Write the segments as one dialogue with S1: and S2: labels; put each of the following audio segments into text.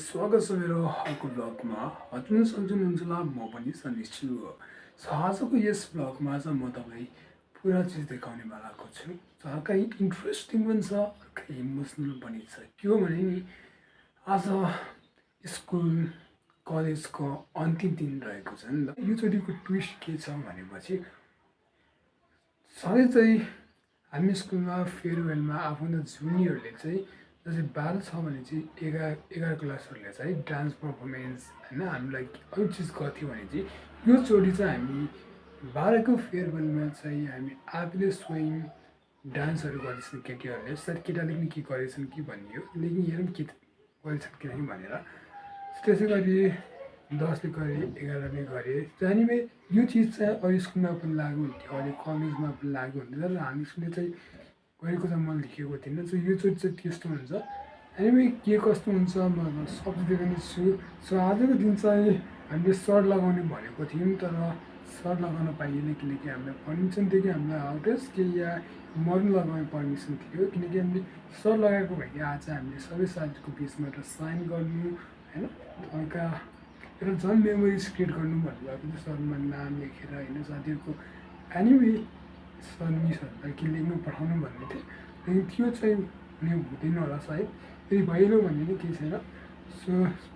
S1: स्वागत छ मेरो अर्को ब्लगमा। हजुर सम्झनुहुन्छ होला म पनि सन्देश छु। आजको यस ब्लगमा चाहिँ म तपाईँलाई पुरा चिज देखाउने वालाको छु। हल्का इन्ट्रेस्टिङ पनि छ, हल्का इमोसनल पनि छ। के हो भने नि आज स्कुल कलेजको अन्तिम दिन रहेको छ नि त। योचोटिको ट्विस्ट के छ भनेपछि सधैँ चाहिँ हामी स्कुलमा फेयरवेलमा आफूभन्दा जुनियरले चाहिँ जस्तै 12 छ भने चाहिँ 11 क्लासहरूले चाहिँ डान्स पर्फर्मेन्स होइन हामीलाई अरू चिज गर्थ्यो भने चाहिँ योचोटि चाहिँ हामी 12 को फेयरवेलमा चाहिँ हामी आफूले स्वयं डान्सहरू गर्दैछौँ। केटीहरूले सायद केटाले पनि के गरेछन् कि भन्ने हो, लेकिन हेरौँ के गरेछन् कि नै भनेर। त्यसै गरी 10ले गरे, 11ले गरे। जानिमे यो चिज चाहिँ अरू स्कुलमा पनि लागु हुन्थ्यो, अहिले कलेजमा पनि लागु हुन्थ्यो र हामी स्कुलले चाहिँ गरेको चाहिँ मैले लेखेको थिइनँ। सो योचोटि चाहिँ त्यस्तो हुन्छ। एनिवे के कस्तो हुन्छ म सबै देखाउने छु। सो आजको दिन चाहिँ हामीले सर्ट लगाउने भनेको थियौँ, तर सर्ट लगाउन पाइएन किनकि हामीलाई पर्मिसन थियो कि हामीलाई हटेस के या मर्न लगाउने पर्मिसन थियो। किनकि हामीले सर्ट लगाएको भए कि आज हामीले सबै साथीको बिचमा एउटा साइन गर्नु होइन, हल्का एउटा झन् मेमोरिज क्रिएट गर्नु भन्नुभएको थियो। सरमा नाम लेखेर होइन साथीहरूको। एनिवे सर मिसहरूलाई के लेख्नु पठाउनु भन्ने थियो, लेकिन त्यो चाहिँ हुँदैन होला सायद। यदि भएन भने नि केही छैन। सो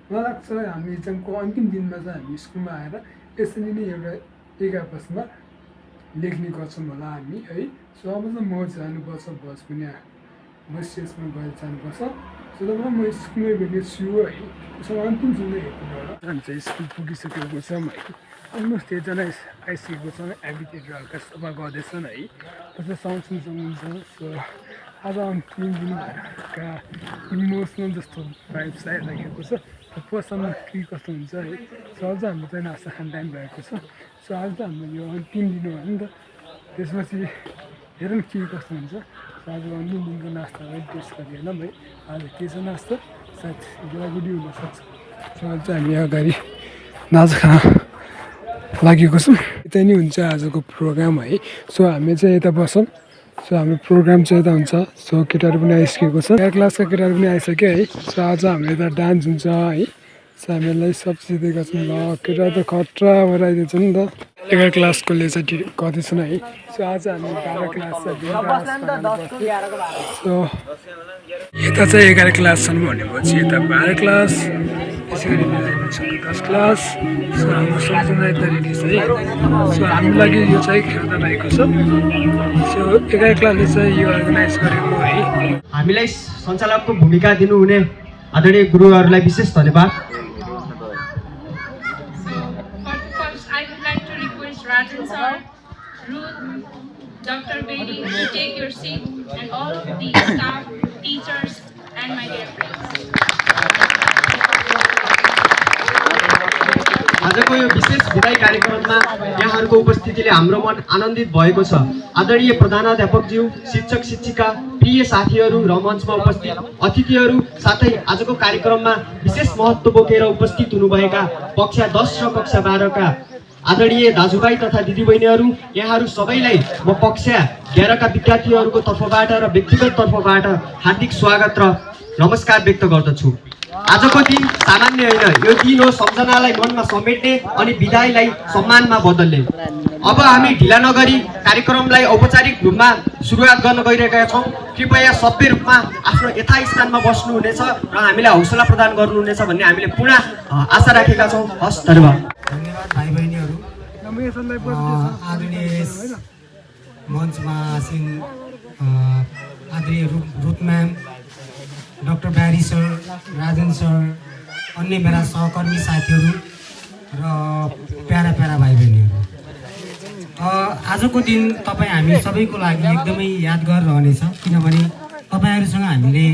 S1: मलाई लाग्छ हामी इक्जामको अन्तिम दिनमा चाहिँ हामी स्कुलमा आएर यसरी नै एउटा एक आपसमा लेख्ने गर्छौँ होला हामी है। सो अब चाहिँ म जानुपर्छ, बस पनि बस यसमा गएर जानुपर्छ। सो तपाईँ म स्कुलमै भेट्नेछु है। सो अन्तिम दिनमा हेर्नु होला। हामी चाहिँ स्कुल पुगिसकेको छौँ है। अलमोस्ट एकजना आइसकेको छ, एबिटेडहरू हल्का सफा गर्दैछन् है। त्यसमा साउन्ड हुन्छ। सो आज अन्तिम दिन भएर हल्का इमोसनल जस्तो भाइब्स आइरहेको छ। फर्स्टसम्म के कस्तो हुन्छ है। सो आज हाम्रो चाहिँ नास्ता खाने टाइम भएको छ। सो आज त हाम्रो यो अन्तिम दिन हो नि त। त्यसपछि हेरौँ के कस्तो हुन्छ। सो आज अन्तिम दिनको नास्तालाई टेस्ट गरिएन भाइ। आज के छ नास्ता सायद गुडी हुनसक्छ। सो आज चाहिँ हामी अगाडि नाच्दा खाना लागेको छौँ। यतै नै हुन्छ आजको प्रोग्राम है। सो हामी चाहिँ यता बसौँ। सो हाम्रो प्रोग्राम चाहिँ यता हुन्छ। सो केटाहरू पनि आइसकेको छ, 11 क्लासका केटाहरू पनि आइसक्यो है। सो आज हाम्रो यता डान्स हुन्छ है। सो हामीलाई सब सिधेका छौँ। ल केटा त खतरा भएर आइदिन्छ नि त। 11 क्लासकोले चाहिँ गर्दैछन् है। सो आज हामी 12 क्लास सो यता चाहिँ 11 क्लास छन् भनेपछि यता 12 क्लास, त्यसै गरी 10 क्लास। सो हाम्रो सबजना यता रेडी छ है। सो हाम्रो लागि यो चाहिँ खाना रहेको छ। सो 11 क्लासले चाहिँ यो अर्गनाइज गरेको है।
S2: हामीलाई सञ्चालकको भूमिका दिनुहुने आदरणीय गुरुहरूलाई विशेष धन्यवाद।
S3: Rajan sir, Ruth, Dr. Bailey, to take your seat, and all of the staff, teachers, and my dear friends.
S2: आजको यो विशेष विदाई कार्यक्रममा यहाँहरूको उपस्थितिले हाम्रो मन आनन्दित भएको छ। आदरणीय प्रधानाध्यापकज्यू, शिक्षक शिक्षिका, प्रिय साथीहरू र मञ्चमा उपस्थित अतिथिहरू साथै आजको कार्यक्रममा विशेष महत्त्व बोकेर उपस्थित हुनुभएका कक्षा 10 र कक्षा 12 का आदरणीय दाजुभाइ तथा दिदीबहिनीहरू, यहाँहरू सबैलाई म कक्षा 11 का विद्यार्थीहरूको तर्फबाट र व्यक्तिगत तर्फबाट हार्दिक स्वागत र नमस्कार व्यक्त गर्दछु। आजको दिन सामान्य होइन, यो दिन हो सम्झनालाई मनमा समेट्ने अनि विदाईलाई सम्मानमा बदल्ने। अब हामी ढिला नगरी कार्यक्रमलाई औपचारिक रूपमा सुरुवात गर्न गइरहेका छौँ। कृपया सभ्य रूपमा आफ्नो यथास्थानमा बस्नुहुनेछ र हामीलाई हौसला प्रदान गर्नुहुनेछ भन्ने हामीले पूर्ण आशा राखेका छौँ। हस्, धन्यवाद।
S4: धन्यवाद भाइ बहिनीहरू। आदरणीय मञ्चमा आसीन आदरणीय Ruth ma'am, doctor Bihari sir, Rajan sir, अन्य मेरा सहकर्मी साथीहरू र प्यारा प्यारा भाइ बहिनीहरू, आजको दिन तपाईँ हामी सबैको लागि एकदमै यादगार रहनेछ। किनभने तपाईँहरूसँग हामीले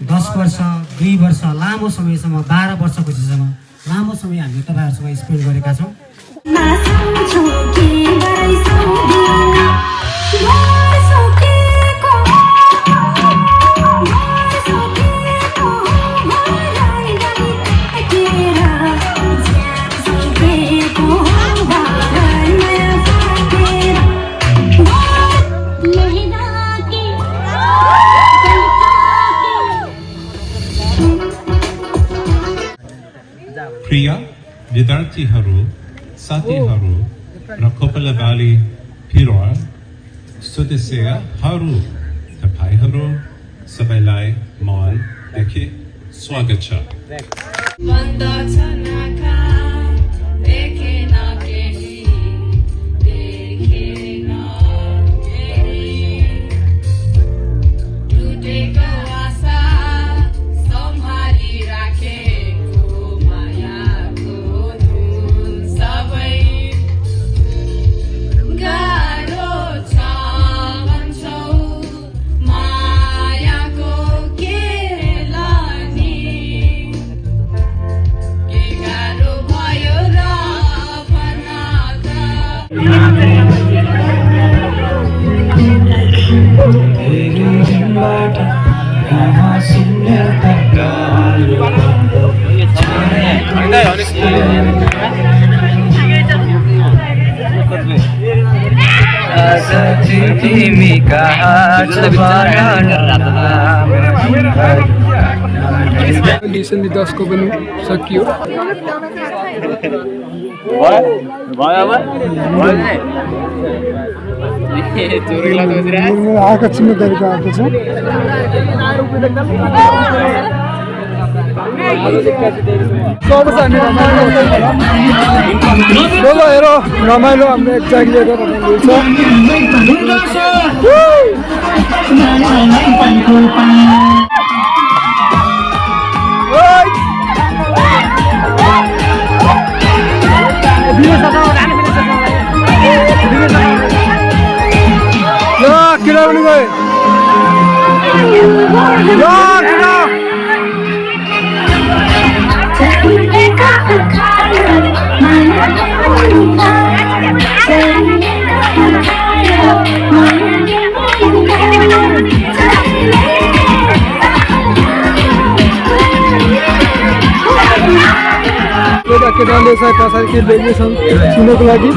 S4: 10 वर्ष, 2 वर्ष, लामो समयसम्म 12 वर्षपछिसम्म लामो समय हामीले तपाईँहरूसँग स्पेन्ड गरेका छौँ।
S5: प्रिय विद्यार्थीहरू, साथीहरू र कोपिलाबाली पिरोर सदस्यहरू, तपाईहरू सबैलाई मनदेखि स्वागत छ।
S1: रिसेन्टली 10 को पनि सकियो। आएको जिम्मेदारी आएको छ। हेर रमाइलो हाम्रो एक्जाम लिएर किनभने गए केटाले चाहिँ पछाडि के बेग्नेछन् सुन्नको लागि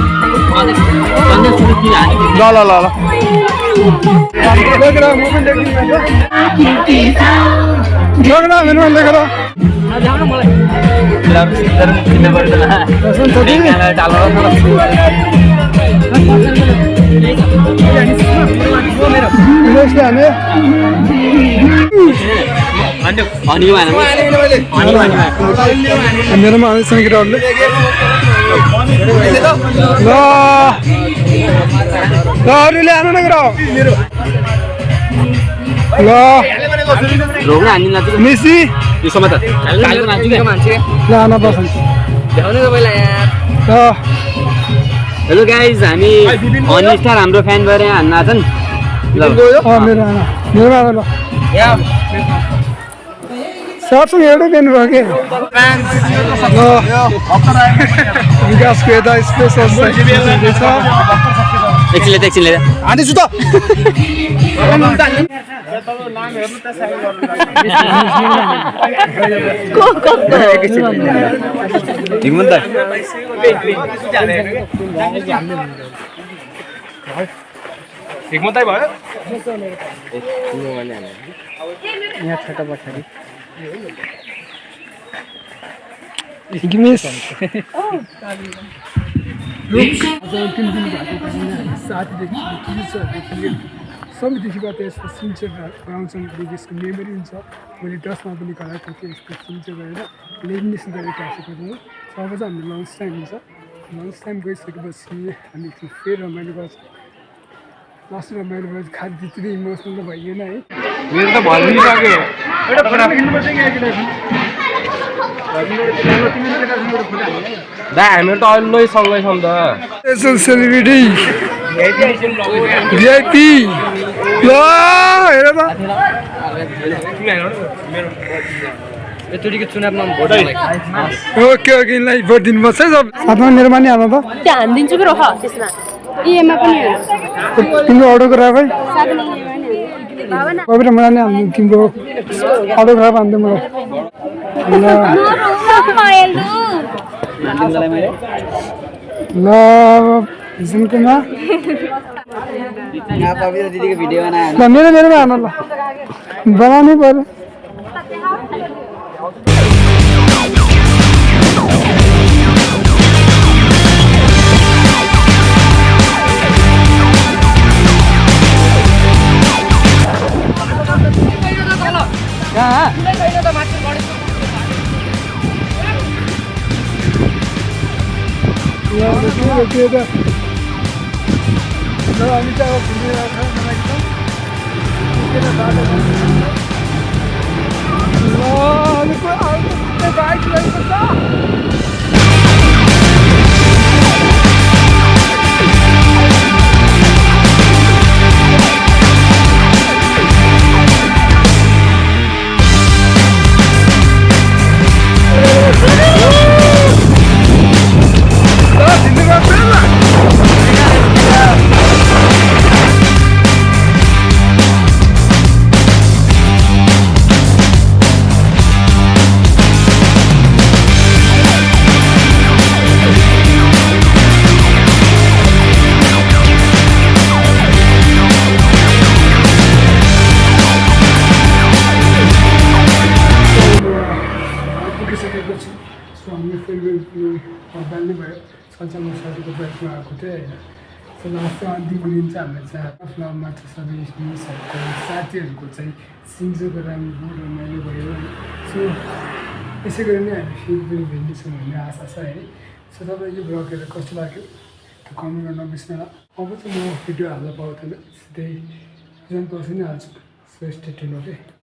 S1: मेरोमा आउँदैछन् केटाहरूले अरूले आउनु न केटा मिसी
S6: हेलो गाइज, हामी हनी स्टार हाम्रो फ्यान भएर हान्न आछन्।
S1: साथसँग एउटै पेन भयो कि विकासको यता स्पेसल
S6: एकछिन
S1: हान्दैछु त यहाँ छोटा पछाडि सबैदेखिबाट यस्तो सिन्चेर गराउँछन् यसको मेमोरी हुन्छ। मैले 10मा पनि गराएको थिएँ यस्तो सिन्चेर गरेर लेमिनेसन गरेर राखेको थिएँ। सबैजना हाम्रो लन्च टाइम हुन्छ। लन्च टाइम गइसकेपछि हामी फेरि रमाइलो गर्छ। लास्ट रमाइलो भएपछि खालि त्यति इमोसनल त भइएन है।
S7: मेरो त भनिसक्यो एउटा फोटो दा हामीहरू त अहिले सँगै छौँ त।
S1: स्पेसल सेलिब्रिटी भिआइपी ल हेर त
S6: यतिको चुनावमा भोट
S1: ओके ओके यिनलाई भोट दिनुपर्छ है। सब साथमा मेरो पनि हाल्नु त
S8: त्यो हानिदिन्छु कि रोख त्यसमा इएममा पनि
S1: तिम्रो अटोग्राफ है कविता मलाई नै हाल्नु तिम्रो अटोग्राफ हान्दै मलाई ल झुम्केमा ल मेरोमा हान ल बनाउनै पर्यो हामी चाहिँ अब घुमिरहेको छ मलाई एकदम बाटो बाइक रहेको छ बाल्ने भयो सञ्चालन साथीको ब्याचमा आएको थियो होइन सो लास्टमा अन्तिमको दिन चाहिँ हामीले चाहिँ फ्लममा चाहिँ सबै मिसहरूको साथीहरूको चाहिँ सिन्जोको राम्रो रमाइलो भयो होइन सो यसै गरी नै हामी फेरि पनि भेट्नेछौँ भन्ने आशा छ है सो तपाईँ यो भ्लग हेरेर कस्तो लाग्यो त्यो कमेन्ट गर्न नबिर्स्नु होला अब चाहिँ म भिडियो हाल्न पाउँदैन त्यही झन् पछि नै हाल्छु सो स्टे ट्युन ओके